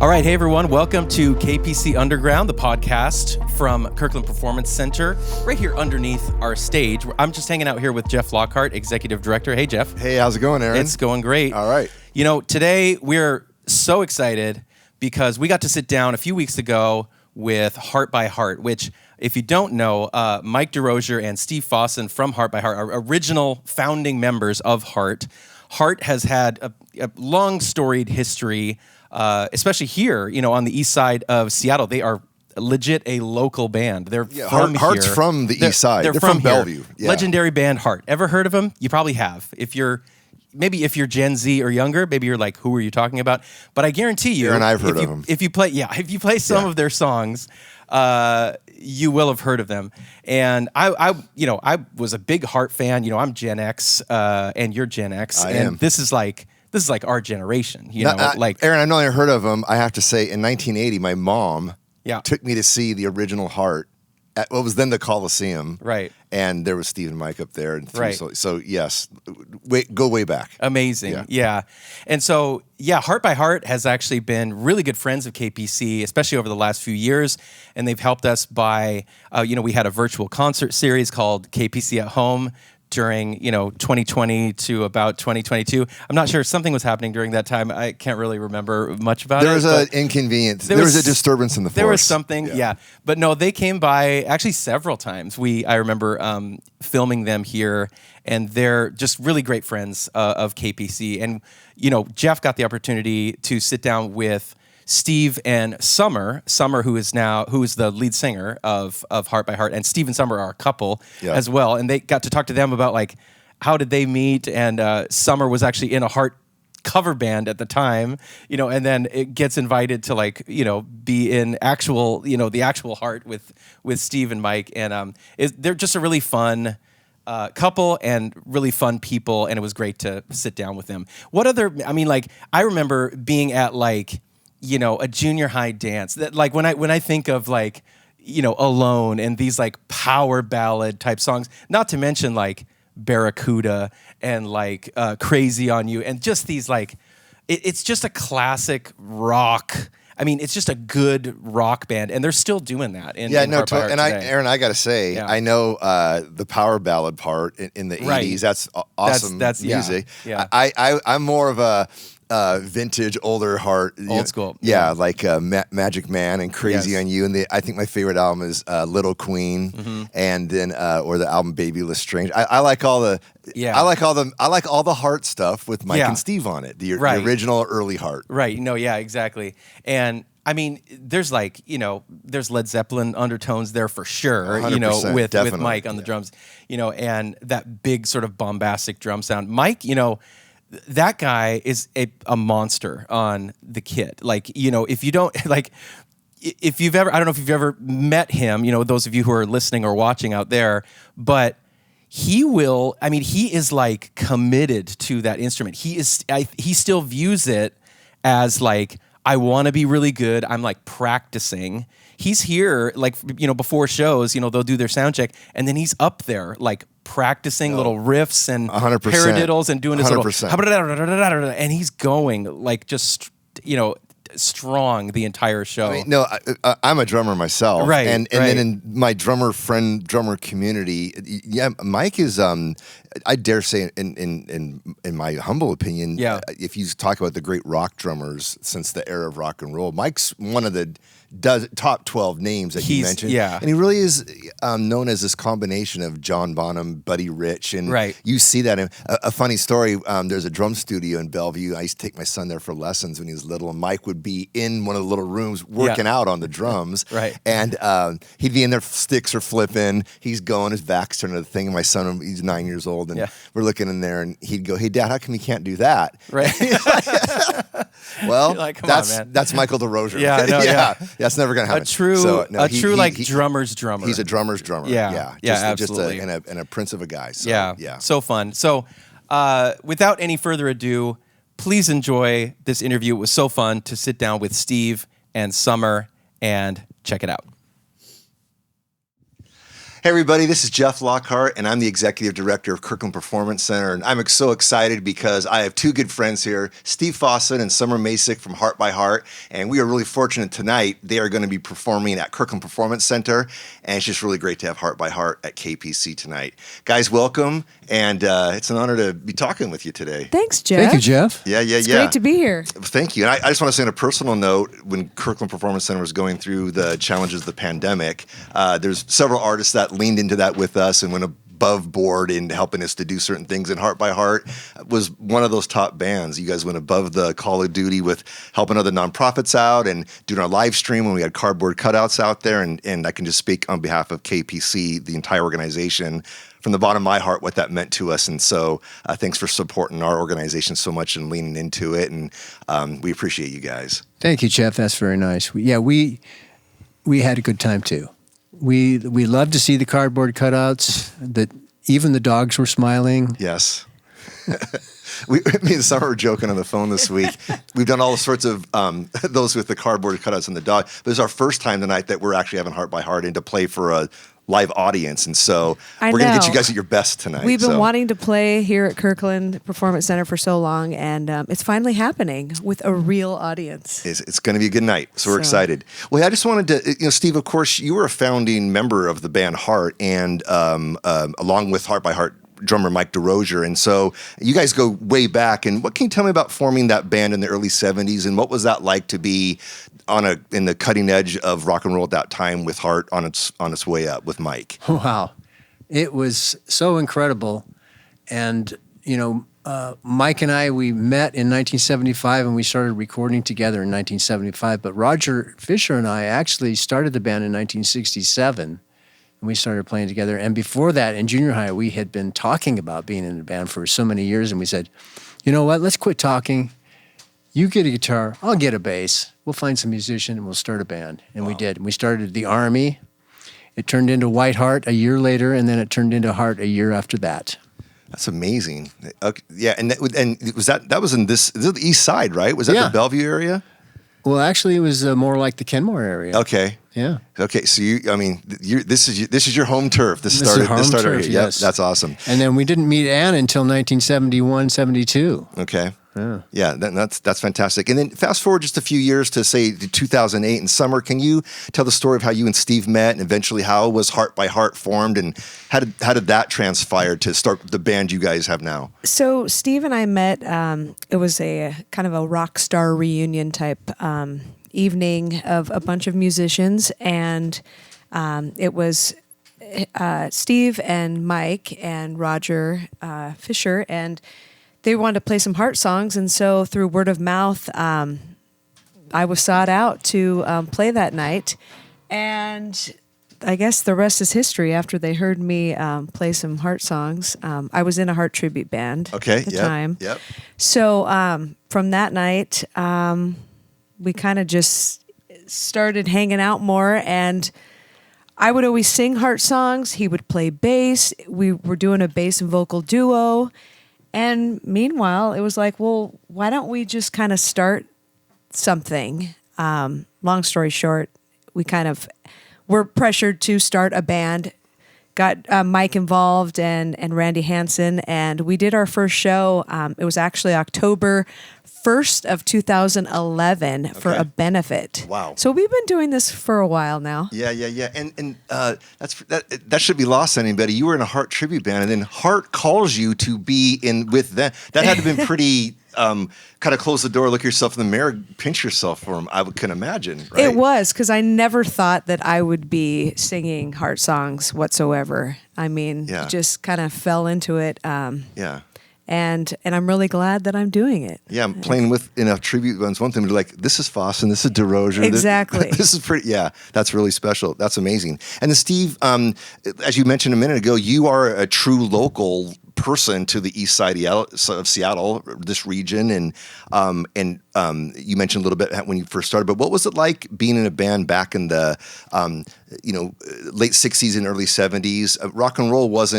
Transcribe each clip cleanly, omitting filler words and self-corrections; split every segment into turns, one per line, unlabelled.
All right, hey everyone, welcome to KPC Underground, the podcast from Kirkland Performance Center, right here underneath our stage. I'm just hanging out here with Jeff Lockhart, Executive Director. Hey, Jeff.
Hey, how's it going, Aaron?
It's going great.
All right.
You know, today we're so excited because we got to sit down a few weeks ago with Heart by Heart, which, if you don't know, Mike DeRozier and Steve Fossen from Heart by Heart are original founding members of Heart. Heart has had a long storied history, especially here, you know, on the east side of Seattle. They are legit a local band. They're from
Heart's
here.
from the east side. They're from Bellevue.
Yeah. Legendary band Heart. Ever heard of them? You probably have. If you're Gen Z or younger, maybe you're like, who are you talking about? But I guarantee you,
Aaron, I've heard of them.
If you play some of their songs, you will have heard of them. And I was a big Heart fan. You know, I'm Gen X, and you're Gen X, and this is like our generation. You know,
Aaron, I know I heard of them. I have to say, in 1980, my mom took me to see the original Heart at what was then the Coliseum.
Right.
And there was Steve and Mike up there. And
right.
So yes, go way back.
Amazing. Yeah. And so, Heart by Heart has actually been really good friends of KPC, especially over the last few years. And they've helped us by, we had a virtual concert series called KPC at Home during, 2020 to about 2022. I'm not sure, something was happening during that time. I can't really remember much about it.
There was an inconvenience. There was a disturbance in the force.
There was something, yeah. But no, they came by actually several times. I remember filming them here, and they're just really great friends of KPC. And, Jeff got the opportunity to sit down with Steve and Somar, who is the lead singer of Heart by Heart, and Steve and Somar are a couple as well, and they got to talk to them about like how did they meet, and Somar was actually in a Heart cover band at the time, and then it gets invited to be in actual the actual Heart with Steve and Mike, and they're just a really fun couple and really fun people, and it was great to sit down with them. I remember being at a junior high dance that when I think of Alone and these power ballad type songs, not to mention Barracuda and Crazy on You, and just these it's just a classic rock. I mean, it's just a good rock band, and they're still doing that.
Aaron, I gotta say, I know the power ballad part in the '80s. That's awesome. That's music.
Yeah.
I'm more of a vintage, older Heart,
old school.
Magic Man and Crazy on You, and I think my favorite album is Little Queen, and then or the album Baby Lestrange. I like all the Heart stuff with Mike and Steve on it. The original early Heart.
Right. No. Yeah. Exactly. And I mean, there's there's Led Zeppelin undertones there for sure. With Mike on the drums. And that big sort of bombastic drum sound. Mike. That guy is a monster on the kit. If you don't if you've ever, I don't know if you've ever met him, those of you who are listening or watching out there, but he is committed to that instrument. He still views it as I want to be really good. I'm practicing. He's here before shows, they'll do their sound check, and then he's up there practicing little riffs and
100%.
paradiddles and doing his
100%.
little, and he's going just strong the entire show.
I'm a drummer myself,
right?
And then in my drummer community, Mike is I dare say in my humble opinion, if you talk about the great rock drummers since the era of rock and roll, Mike's one of the top 12 names that you mentioned.
Yeah.
And he really is known as this combination of John Bonham, Buddy Rich, and you see that in a funny story. There's a drum studio in Bellevue. I used to take my son there for lessons when he was little, and Mike would be in one of the little rooms working out on the drums.
Right.
And he'd be in there, sticks are flipping, he's going, his back's turned to the thing, and my son, he's 9 years old, and we're looking in there, and he'd go, "Hey, Dad, how come you can't do that?"
Right.
Well, that's Michael DeRozier.
Yeah, I know,
That's never gonna happen.
A true drummer's drummer.
He's a drummer's drummer.
Absolutely.
And a prince of a guy. So,
so fun. So, without any further ado, please enjoy this interview. It was so fun to sit down with Steve and Somar and check it out.
Hey everybody, this is Jeff Lockhart, and I'm the Executive Director of Kirkland Performance Center, and I'm so excited because I have two good friends here, Steve Fossen and Somar Macek from Heart by Heart, and we are really fortunate tonight. They are going to be performing at Kirkland Performance Center, and it's just really great to have Heart by Heart at KPC tonight. Guys, welcome, and it's an honor to be talking with you today.
Thanks, Jeff.
Thank you, Jeff.
Yeah.
It's great to be here.
Thank you. And I just want to say on a personal note, when Kirkland Performance Center was going through the challenges of the pandemic, there's several artists that leaned into that with us and went above board in helping us to do certain things. And Heart by Heart was one of those top bands. You guys went above the call of duty with helping other nonprofits out and doing our live stream when we had cardboard cutouts out there. And I can just speak on behalf of KPC, the entire organization, from the bottom of my heart, what that meant to us. And so thanks for supporting our organization so much and leaning into it. And we appreciate you guys.
Thank you, Jeff. That's very nice. We had a good time too. We loved to see the cardboard cutouts. That even the dogs were smiling.
Yes. Me and Summer were joking on the phone this week. We've done all sorts of those with the cardboard cutouts and the dog. But it's our first time tonight that we're actually having Heart by Heart and to play for a live audience. And so we're going to get you guys at your best tonight.
We've been wanting to play here at Kirkland Performance Center for so long, and it's finally happening with a real audience.
It's going to be a good night, so we're excited. Well, I just wanted to, Steve, of course, you were a founding member of the band Heart, and along with Heart by Heart drummer Mike DeRozier. And so you guys go way back. And what can you tell me about forming that band in the early 70s? And what was that like to be in the cutting edge of rock and roll at that time with Heart on its way up with Mike?
Wow. It was so incredible. And, Mike and I, we met in 1975 and we started recording together in 1975. But Roger Fisher and I actually started the band in 1967. And we started playing together. And before that, in junior high, we had been talking about being in a band for so many years. And we said, you know what, let's quit talking. You get a guitar, I'll get a bass. We'll find some musician and we'll start a band. And we did. We started the Army. It turned into White Heart a year later, and then it turned into Heart a year after that.
That's amazing. Okay, yeah, and that was in this is the East Side, right? Was that the Bellevue area?
Well, actually, it was more like the Kenmore area.
Okay.
Yeah.
Okay. So this is your home turf. This started here.
Yes.
Yep, that's awesome.
And then we didn't meet Ann until 1971, 72.
Okay. Yeah. That's fantastic. And then fast forward just a few years to say 2008 and Summer. Can you tell the story of how you and Steve met and eventually how was Heart by Heart formed and how did that transpire to start the band you guys have now?
So Steve and I met. It was a kind of a rock star reunion type evening of a bunch of musicians, and it was Steve and Mike and Roger Fisher, and they wanted to play some Heart songs, and so through word of mouth, I was sought out to play that night, and I guess the rest is history. After they heard me play some Heart songs, I was in a Heart tribute band at the time.
Yep.
So from that night, we kind of just started hanging out more, and I would always sing Heart songs. He would play bass. We were doing a bass and vocal duo. And meanwhile, it was like, well, why don't we just kind of start something? Long story short, we kind of were pressured to start a band, got Mike involved and Randy Hansen, and we did our first show. It was actually October 1st of 2011 for a benefit.
Wow.
So we've been doing this for a while now.
Yeah. And that should be lost on anybody. You were in a Heart tribute band, and then Heart calls you to be in with them. That had to have been pretty kind of close the door, look yourself in the mirror, pinch yourself for them, I can imagine, right?
It was, because I never thought that I would be singing Heart songs whatsoever. I mean, just kind of fell into it. And I'm really glad that I'm doing it.
Yeah, I'm playing in a tribute band's one thing, but like, this is Fossen, this is DeRozier.
Exactly.
This is pretty, that's really special. That's amazing. And then Steve, as you mentioned a minute ago, you are a true local person to the east side of Seattle, this region, and you mentioned a little bit when you first started. But what was it like being in a band back in the late '60s and early '70s? Rock and roll was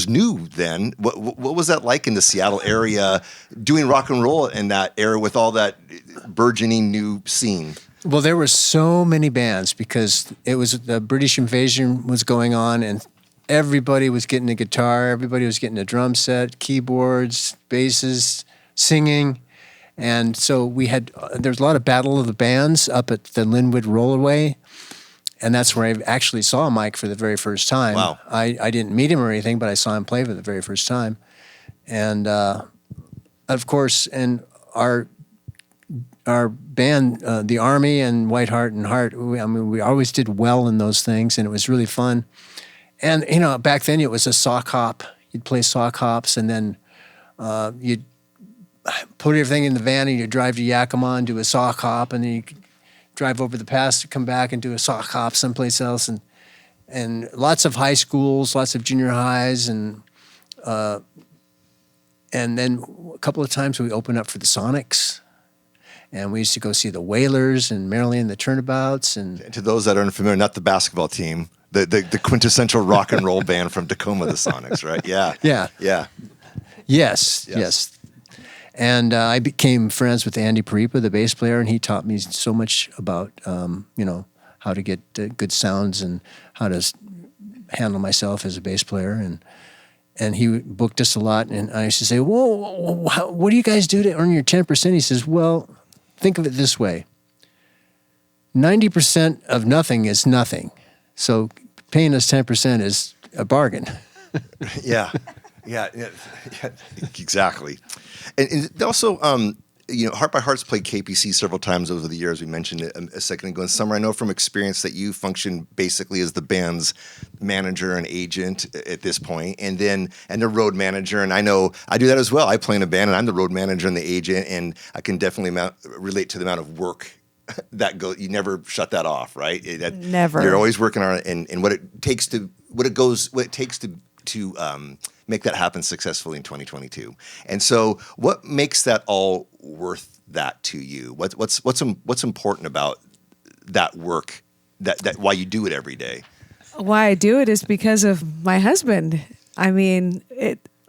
new then. What was that like in the Seattle area, doing rock and roll in that era with all that burgeoning new scene?
Well, there were so many bands because it was the British invasion was going on, and everybody was getting a guitar, everybody was getting a drum set, keyboards, basses, singing. And so there's a lot of Battle of the Bands up at the Linwood Rollerway. And that's where I actually saw Mike for the very first time.
Wow.
I didn't meet him or anything, but I saw him play for the very first time. And of course, and our band, the Army and White Heart and Heart, we always did well in those things, and it was really fun. And, back then it was a sock hop. You'd play sock hops, and then you'd put everything in the van, and you'd drive to Yakima and do a sock hop, and then you could drive over the pass to come back and do a sock hop someplace else. And lots of high schools, lots of junior highs, and then a couple of times we opened up for the Sonics. And we used to go see the Wailers and Marilyn and the Turnabouts. And
to those that aren't familiar, not the basketball team, the quintessential rock and roll band from Tacoma, the Sonics, right? Yeah.
Yeah. Yes. And I became friends with Andy Paripa, the bass player, and he taught me so much about, how to get good sounds and how to handle myself as a bass player. And he booked us a lot. And I used to say, whoa, what do you guys do to earn your 10%? He says, well, think of it this way. 90% of nothing is nothing. So paying us 10% is a bargain.
Yeah, exactly. And also, Heart by Heart's played KPC several times over the years. We mentioned it a second ago. And Somar, I know from experience that you function basically as the band's manager and agent at this point, and the road manager. And I know I do that as well. I play in a band, and I'm the road manager and the agent, and I can definitely relate to the amount of work that goes. You never shut that off, right?
Never.
You're always working on it, and what it takes to make that happen successfully in 2022. And so what makes that all worth that to you? What's important about that work, that why you do it every day?
Why I do it is because of my husband. I mean,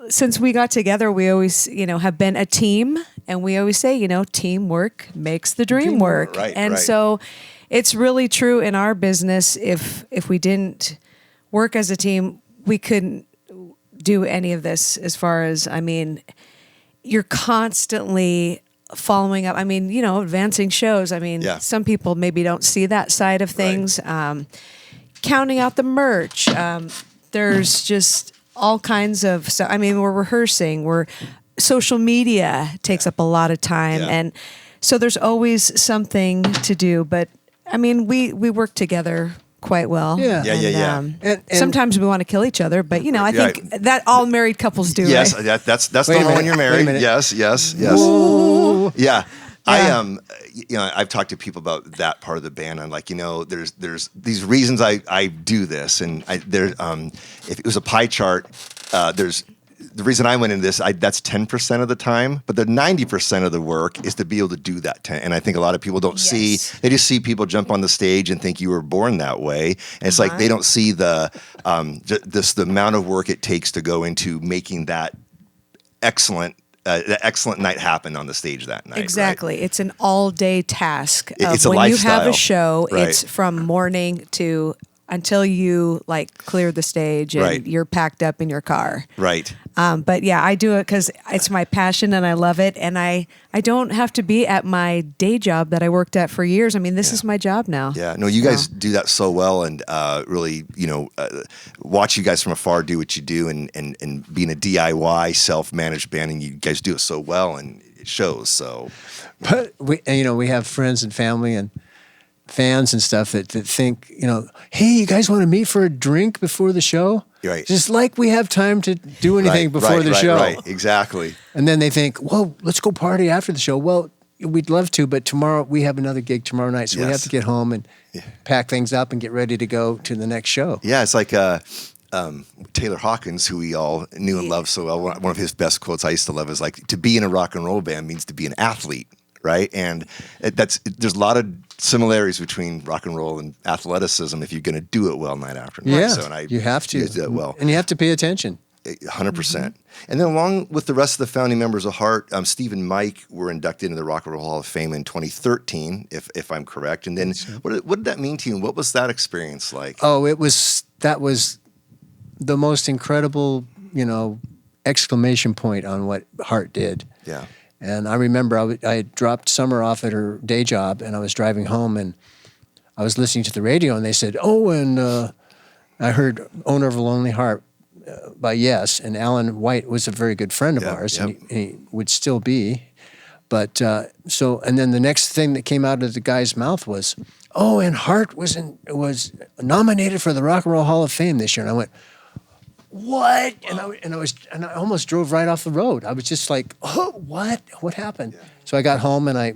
since we got together, we always, have been a team, and we always say, teamwork makes the dream work.
Right,
and
right.
so it's really true in our business. If we didn't work as a team, we couldn't do any of this. As far as, you're constantly following up. Advancing shows. Some people maybe don't see that side of things. Right. Counting out the merch. There's just all kinds of stuff. We're rehearsing. Social media takes up a lot of time.
Yeah.
And so there's always something to do. But, we work together quite well.
Yeah.
And sometimes we want to kill each other, but I think that all married couples do.
Yes,
right?
that's normal when you're married. Yes.
Whoa.
Yeah.
Yeah.
I've talked to people about that part of the band. I'm like, there's these reasons I do this, and if it was a pie chart, there's the reason I went into this. That's 10% of the time, but the 90% of the work is to be able to do that. And I think a lot of people don't see. They just see people jump on the stage and think you were born that way. And it's like they don't see the amount of work it takes to go into making that excellent night happen on the stage that night.
Exactly.
Right?
It's an all-day task.
It's a
when
lifestyle.
you have a show,
Right.
it's from morning to until you clear the stage and
Right.
you're packed up in your car.
Right.
But yeah, I do it because it's my passion and I love it. And I don't have to be at my day job that I worked at for years. This is my job now.
Yeah, no, you guys do that so well, and really, watch you guys from afar do what you do, and being a DIY self-managed band, and you guys do it so well, and it shows. So,
but we have friends and family and fans and stuff that think, hey, you guys want to meet for a drink before the show?
Right.
Just like we have time to do anything before the show.
Right, exactly.
And then they think, well, let's go party after the show. Well, we'd love to, but tomorrow we have another gig tomorrow night, so we have to get home and pack things up and get ready to go to the next show.
Yeah, it's like Taylor Hawkins, who we all knew and loved so well. One of his best quotes I used to love is like, to be in a rock and roll band means to be an athlete. Right, and there's a lot of similarities between rock and roll and athleticism if you're going to do it well night after night.
Yeah,
so, you
have to
do it well,
and you have to pay attention.
100%. And then along with the rest of the founding members of Heart, Steve and Mike were inducted into the Rock and Roll Hall of Fame in 2013, if I'm correct. And then what did that mean to you? And what was that experience like?
Oh, that was the most incredible, exclamation point on what Heart did.
Yeah.
And I remember I had dropped Summer off at her day job, and I was driving home, and I was listening to the radio, and they said, and I heard Owner of a Lonely Heart by Yes, and Alan White was a very good friend of ours, and he would still be. But and then the next thing that came out of the guy's mouth was, and Heart was nominated for the Rock and Roll Hall of Fame this year. And I went, what? And I almost drove right off the road. I was just like, what? What happened? Yeah. So I got home and I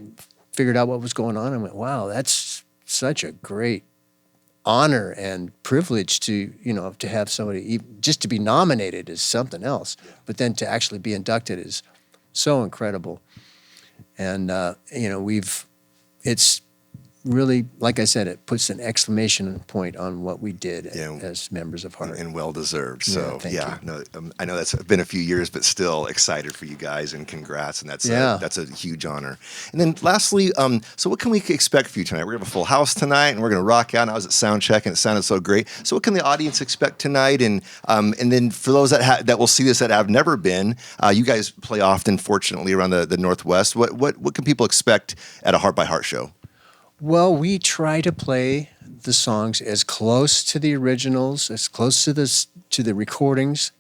figured out what was going on. I went, wow, that's such a great honor and privilege to have somebody, just to be nominated is something else, but then to actually be inducted is so incredible. And it's really, like I said, it puts an exclamation point on what we did as members of Heart.
And well-deserved. So, I know that's been a few years, but still excited for you guys, and congrats. And that's a huge honor. And then lastly, so what can we expect for you tonight? We're going to have a full house tonight, and we're going to rock out. And I was at sound check, and it sounded so great. So what can the audience expect tonight? And then for those that will see this that have never been, you guys play often, fortunately, around the Northwest. What can people expect at a Heart by Heart show?
Well, we try to play the songs as close to the originals, as close to the recordings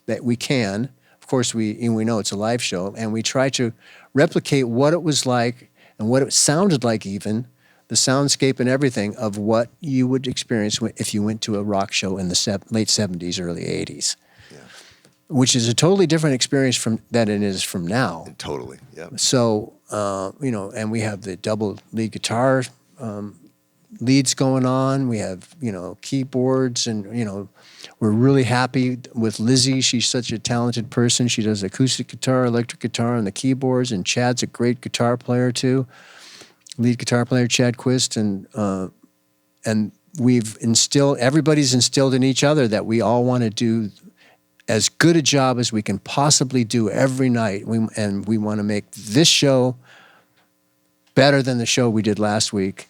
that we can. Of course, we know it's a live show, and we try to replicate what it was like and what it sounded like, even the soundscape and everything of what you would experience if you went to a rock show in the late 70s, early 80s. Which is a totally different experience than it is from now.
Totally, yeah.
So, and we have the double lead guitar leads going on. We have, keyboards, and, we're really happy with Lizzie. She's such a talented person. She does acoustic guitar, electric guitar, and the keyboards, and Chad's a great guitar player too. Lead guitar player, Chad Quist, and everybody's instilled in each other that we all want to do as good a job as we can possibly do every night. We want to make this show better than the show we did last week,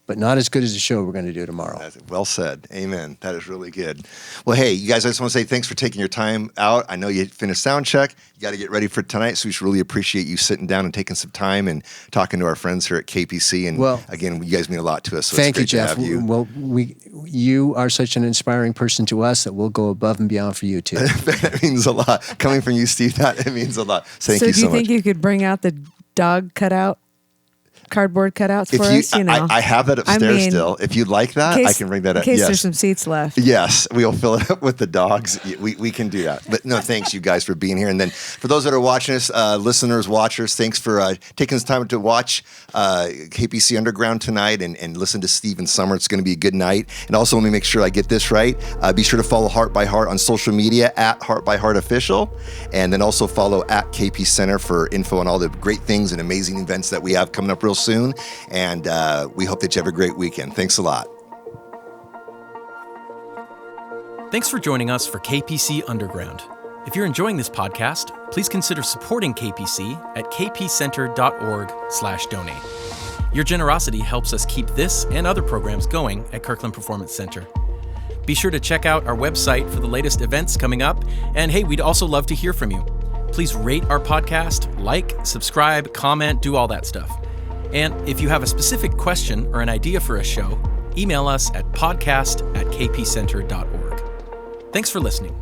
but not as good as the show we're going to do tomorrow.
That's well said. Amen. That is really good. Well, hey, you guys, I just want to say thanks for taking your time out. I know you finished sound check. You got to get ready for tonight, so we should really appreciate you sitting down and taking some time and talking to our friends here at KPC. And again, you guys mean a lot to us. So
thank
you,
Jeff. Well, you are such an inspiring person to us that we'll go above and beyond for you too.
That means a lot. Coming from you, Steve, it means a lot. Thank you so much.
So do you think you could bring out the dog cardboard cutouts for us?
I have that upstairs still. If you'd like that, I can bring that up.
In case there's some seats left.
Yes, we'll fill it up with the dogs. We can do that. But no, thanks you guys for being here. And then for those that are watching us, listeners, watchers, thanks for taking this time to watch KPC Underground tonight and listen to Steve and Summer. It's going to be a good night. And also, let me make sure I get this right. Be sure to follow Heart by Heart on social media at Heart by Heart Official. And then also follow at KP Center for info on all the great things and amazing events that we have coming up real soon. And we hope that you have a great weekend. Thanks a lot.
Thanks for joining us for KPC Underground. If you're enjoying this podcast, please consider supporting KPC at kpcenter.org/donate. Your generosity helps us keep this and other programs going at Kirkland Performance Center. Be sure to check out our website for the latest events coming up. And hey, we'd also love to hear from you. Please rate our podcast, subscribe, comment, do all that stuff. And if you have a specific question or an idea for a show, email us at podcast@kpcenter.org. Thanks for listening.